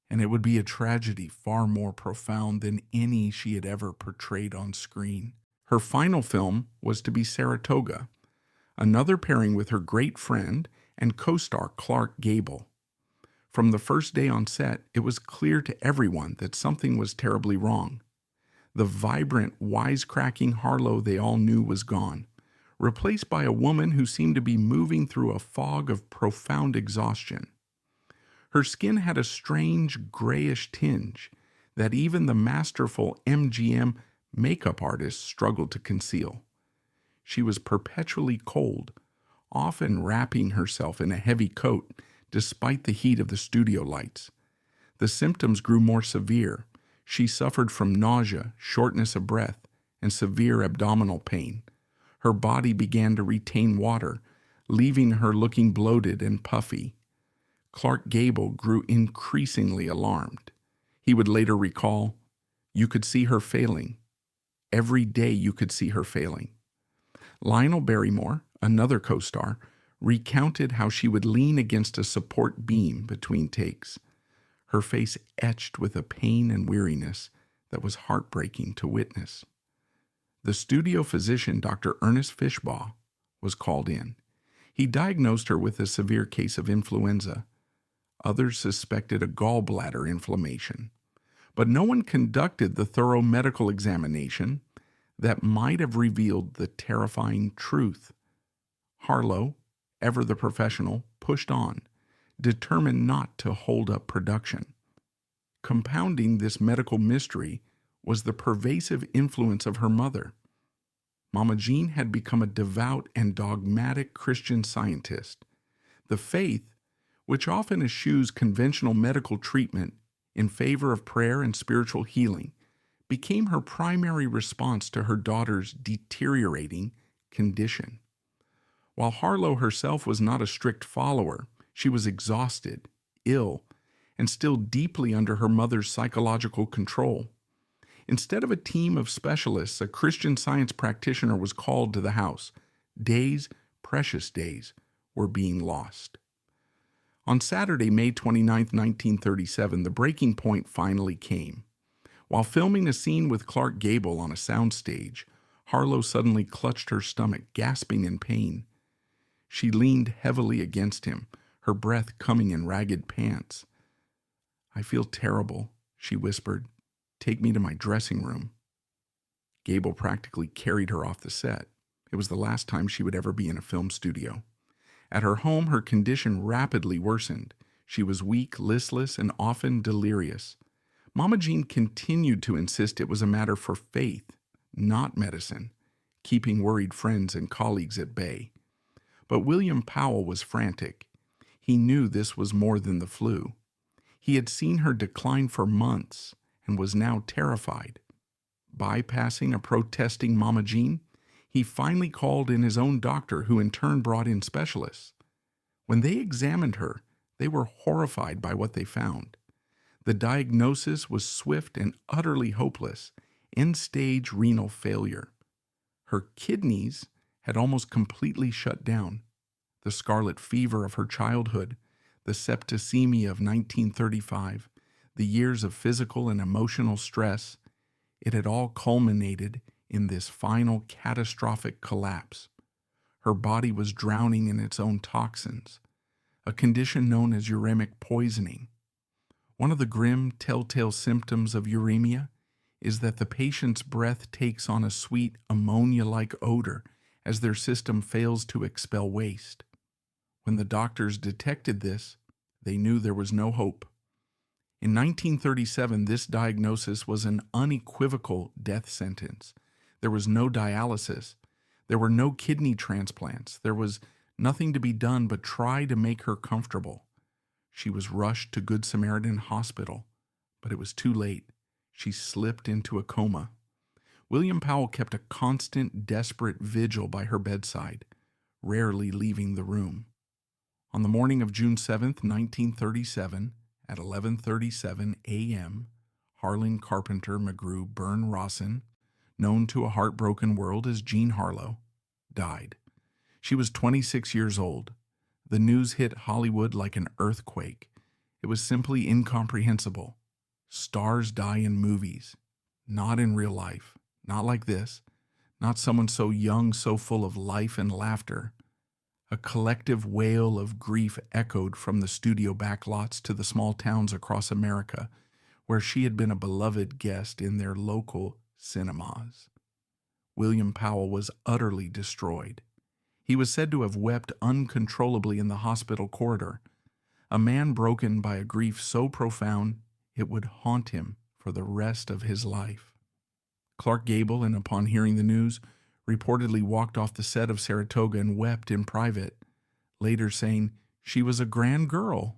and it would be a tragedy far more profound than any she had ever portrayed on screen. Her final film was to be Saratoga, another pairing with her great friend and co-star Clark Gable. From the first day on set, it was clear to everyone that something was terribly wrong. The vibrant, wisecracking Harlow they all knew was gone, replaced by a woman who seemed to be moving through a fog of profound exhaustion. Her skin had a strange grayish tinge that even the masterful MGM makeup artists struggled to conceal. She was perpetually cold, often wrapping herself in a heavy coat despite the heat of the studio lights. The symptoms grew more severe. She suffered from nausea, shortness of breath, and severe abdominal pain. Her body began to retain water, leaving her looking bloated and puffy. Clark Gable grew increasingly alarmed. He would later recall, "You could see her failing. Every day you could see her failing." Lionel Barrymore, another co-star, recounted how she would lean against a support beam between takes, her face etched with a pain and weariness that was heartbreaking to witness. The studio physician, Dr. Ernest Fishbaugh, was called in. He diagnosed her with a severe case of influenza. Others suspected a gallbladder inflammation, but no one conducted the thorough medical examination that might have revealed the terrifying truth. Harlow, ever the professional, pushed on, determined not to hold up production. Compounding this medical mystery was the pervasive influence of her mother. Mama Jean had become a devout and dogmatic Christian Scientist. The faith, which often eschews conventional medical treatment in favor of prayer and spiritual healing, became her primary response to her daughter's deteriorating condition. While Harlow herself was not a strict follower, she was exhausted, ill, and still deeply under her mother's psychological control. Instead of a team of specialists, a Christian Science practitioner was called to the house. Days, precious days, were being lost. On Saturday, May 29, 1937, the breaking point finally came. While filming a scene with Clark Gable on a soundstage, Harlow suddenly clutched her stomach, gasping in pain. She leaned heavily against him, her breath coming in ragged pants. "I feel terrible," she whispered. "Take me to my dressing room." Gable practically carried her off the set. It was the last time she would ever be in a film studio. At her home, her condition rapidly worsened. She was weak, listless, and often delirious. Mama Jean continued to insist it was a matter for faith, not medicine, keeping worried friends and colleagues at bay. But William Powell was frantic. He knew this was more than the flu. He had seen her decline for months and was now terrified. Bypassing a protesting Mama Jean, he finally called in his own doctor, who in turn brought in specialists. When they examined her, they were horrified by what they found. The diagnosis was swift and utterly hopeless: end-stage renal failure. Her kidneys had almost completely shut down. The scarlet fever of her childhood, the septicemia of 1935, the years of physical and emotional stress, it had all culminated in this final catastrophic collapse. Her body was drowning in its own toxins, a condition known as uremic poisoning. One of the grim telltale symptoms of uremia is that the patient's breath takes on a sweet ammonia-like odor as their system fails to expel waste. When the doctors detected this, they knew there was no hope. In 1937, this diagnosis was an unequivocal death sentence. There was no dialysis. There were no kidney transplants. There was nothing to be done but try to make her comfortable. She was rushed to Good Samaritan Hospital, but it was too late. She slipped into a coma. William Powell kept a constant, desperate vigil by her bedside, rarely leaving the room. On the morning of June 7, 1937, at 11:37 a.m., Harlan Carpenter McGrew Byrne Rawson, known to a heartbroken world as Jean Harlow, died. She was 26 years old. The news hit Hollywood like an earthquake. It was simply incomprehensible. Stars die in movies, not in real life, not like this, not someone so young, so full of life and laughter. A collective wail of grief echoed from the studio backlots to the small towns across America, where she had been a beloved guest in their local cinemas. William Powell was utterly destroyed. He was said to have wept uncontrollably in the hospital corridor, a man broken by a grief so profound it would haunt him for the rest of his life. Clark Gable, and upon hearing the news, reportedly walked off the set of Saratoga and wept in private, later saying she was a grand girl.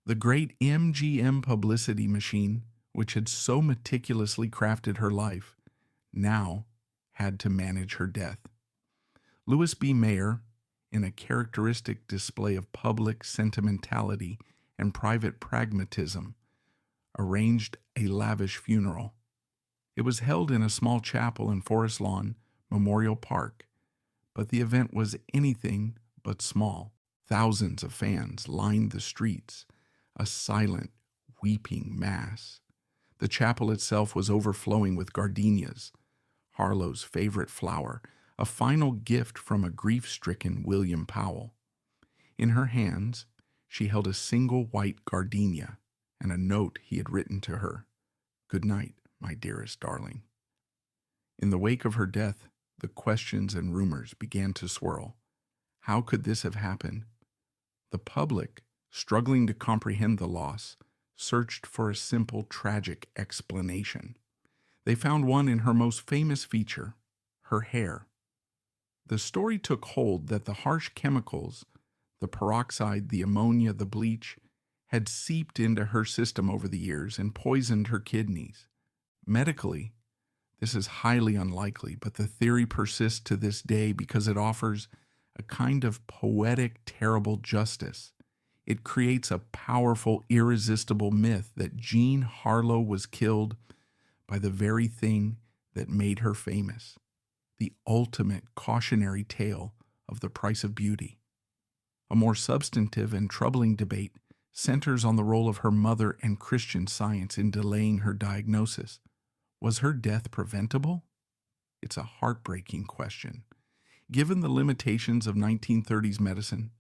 The great MGM publicity machine, which had so meticulously crafted her life, now had to manage her death. Louis B. Mayer, in a characteristic display of public sentimentality and private pragmatism, arranged a lavish funeral. It was held in a small chapel in Forest Lawn Memorial Park, but the event was anything but small. Thousands of fans lined the streets, a silent, weeping mass. The chapel itself was overflowing with gardenias, Harlow's favorite flower, a final gift from a grief-stricken William Powell. In her hands, she held a single white gardenia and a note he had written to her: "Good night, my dearest darling." In the wake of her death, the questions and rumors began to swirl. How could this have happened? The public, struggling to comprehend the loss, searched for a simple, tragic explanation. They found one in her most famous feature: her hair. The story took hold that the harsh chemicals, the peroxide, the ammonia, the bleach, had seeped into her system over the years and poisoned her kidneys. Medically, this is highly unlikely, but the theory persists to this day because it offers a kind of poetic, terrible justice. It creates a powerful, irresistible myth that Jean Harlow was killed by the very thing that made her famous, the ultimate cautionary tale of the price of beauty. A more substantive and troubling debate centers on the role of her mother and Christian Science in delaying her diagnosis. Was her death preventable? It's a heartbreaking question. Given the limitations of 1930s medicine,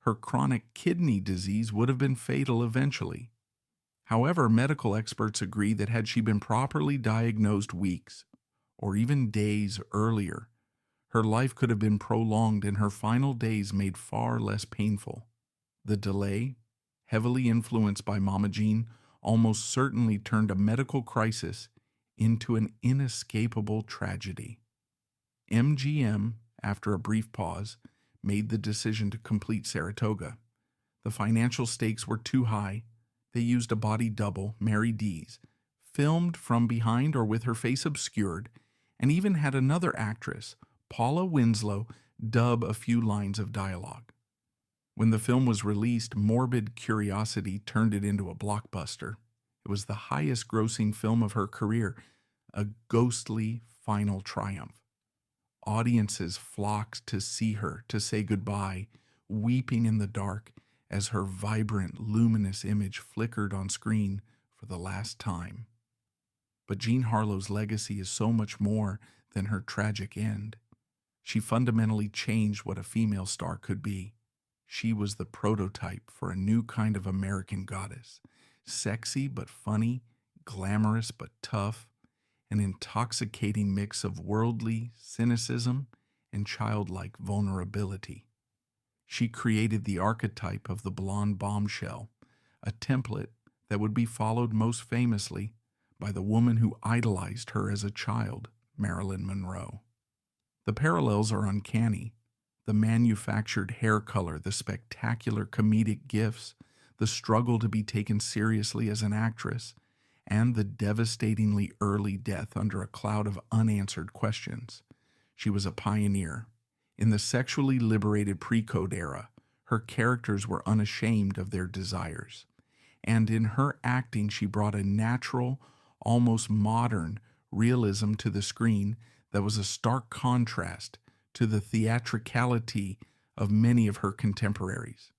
her chronic kidney disease would have been fatal eventually. However, medical experts agree that had she been properly diagnosed weeks or even days earlier, her life could have been prolonged and her final days made far less painful. The delay, heavily influenced by Mama Jean, almost certainly turned a medical crisis into an inescapable tragedy. MGM, after a brief pause, made the decision to complete Saratoga. The financial stakes were too high. They used a body double, Mary Dees, filmed from behind or with her face obscured, and even had another actress, Paula Winslow, dub a few lines of dialogue. When the film was released, morbid curiosity turned it into a blockbuster. It was the highest-grossing film of her career, a ghostly final triumph. Audiences flocked to see her, to say goodbye, weeping in the dark as her vibrant, luminous image flickered on screen for the last time. But Jean Harlow's legacy is so much more than her tragic end. She fundamentally changed what a female star could be. She was the prototype for a new kind of American goddess, sexy but funny, glamorous but tough, an intoxicating mix of worldly cynicism and childlike vulnerability. She created the archetype of the blonde bombshell, a template that would be followed most famously by the woman who idolized her as a child, Marilyn Monroe. The parallels are uncanny. The manufactured hair color, the spectacular comedic gifts, the struggle to be taken seriously as an actress, and the devastatingly early death under a cloud of unanswered questions. She was a pioneer. In the sexually liberated pre-code era, her characters were unashamed of their desires. And in her acting, she brought a natural, almost modern realism to the screen that was a stark contrast to the theatricality of many of her contemporaries.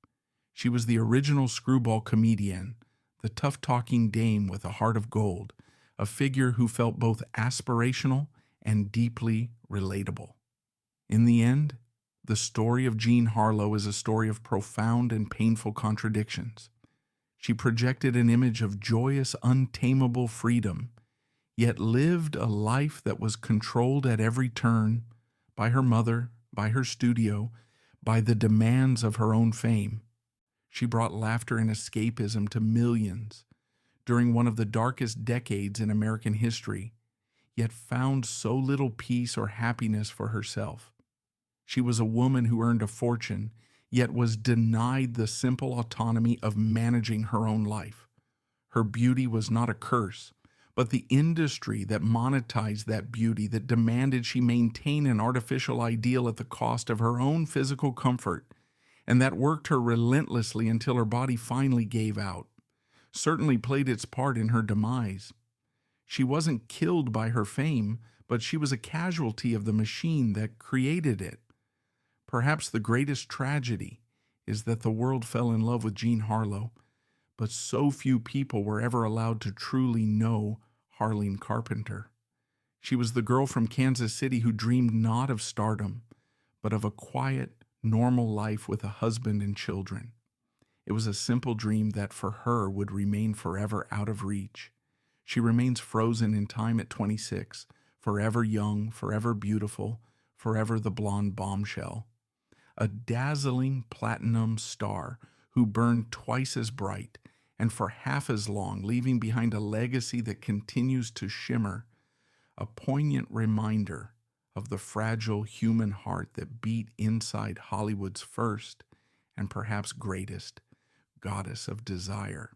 She was the original screwball comedian, the tough-talking dame with a heart of gold, a figure who felt both aspirational and deeply relatable. In the end, the story of Jean Harlow is a story of profound and painful contradictions. She projected an image of joyous, untamable freedom, yet lived a life that was controlled at every turn by her mother, by her studio, by the demands of her own fame. She brought laughter and escapism to millions during one of the darkest decades in American history, yet found so little peace or happiness for herself. She was a woman who earned a fortune, yet was denied the simple autonomy of managing her own life. Her beauty was not a curse, but the industry that monetized that beauty, that demanded she maintain an artificial ideal at the cost of her own physical comfort, and that worked her relentlessly until her body finally gave out, certainly played its part in her demise. She wasn't killed by her fame, but she was a casualty of the machine that created it. Perhaps the greatest tragedy is that the world fell in love with Jean Harlow, but so few people were ever allowed to truly know Harleen Carpenter. She was the girl from Kansas City who dreamed not of stardom, but of a quiet, normal life with a husband and children. It was a simple dream that for her would remain forever out of reach. She remains frozen in time at 26, forever young, forever beautiful, forever the blonde bombshell. A dazzling platinum star who burned twice as bright and for half as long, leaving behind a legacy that continues to shimmer, a poignant reminder of the fragile human heart that beat inside Hollywood's first and perhaps greatest goddess of desire.